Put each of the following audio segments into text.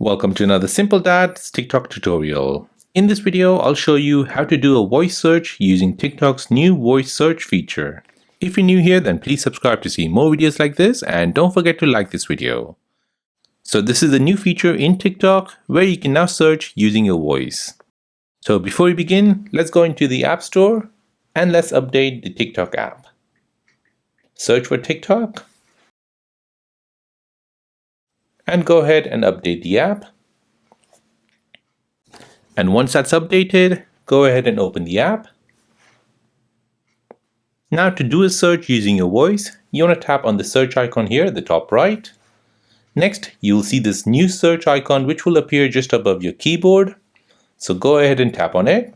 Welcome to another Simple Dad's TikTok tutorial. In this video, I'll show you how to do a voice search using TikTok's new voice search feature. If you're new here, then please subscribe to see more videos like this and don't forget to like this video. So this is a new feature in TikTok where you can now search using your voice. So before we begin, let's go into the App Store and let's update the TikTok app. Search for TikTok and go ahead and update the app. And once that's updated, go ahead and open the app. Now to do a search using your voice, you want to tap on the search icon here at the top right. Next, you'll see this new search icon which will appear just above your keyboard. So go ahead and tap on it.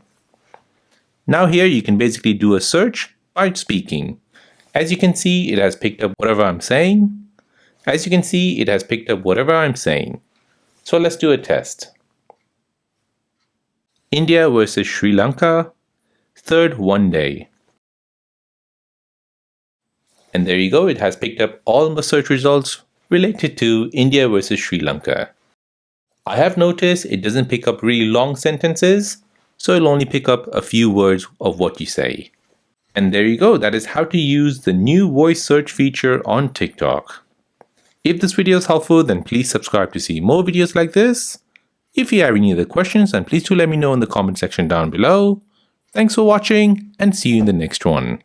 Now here you can basically do a search by speaking. As you can see, it has picked up whatever I'm saying. So let's do a test. India versus Sri Lanka, third one day. And there you go, it has picked up all my search results related to India versus Sri Lanka. I have noticed it doesn't pick up really long sentences, so it'll only pick up a few words of what you say. And there you go, that is how to use the new voice search feature on TikTok. If this video is helpful, then please subscribe to see more videos like this. If you have any other questions, then please do let me know in the comment section down below. Thanks for watching and see you in the next one.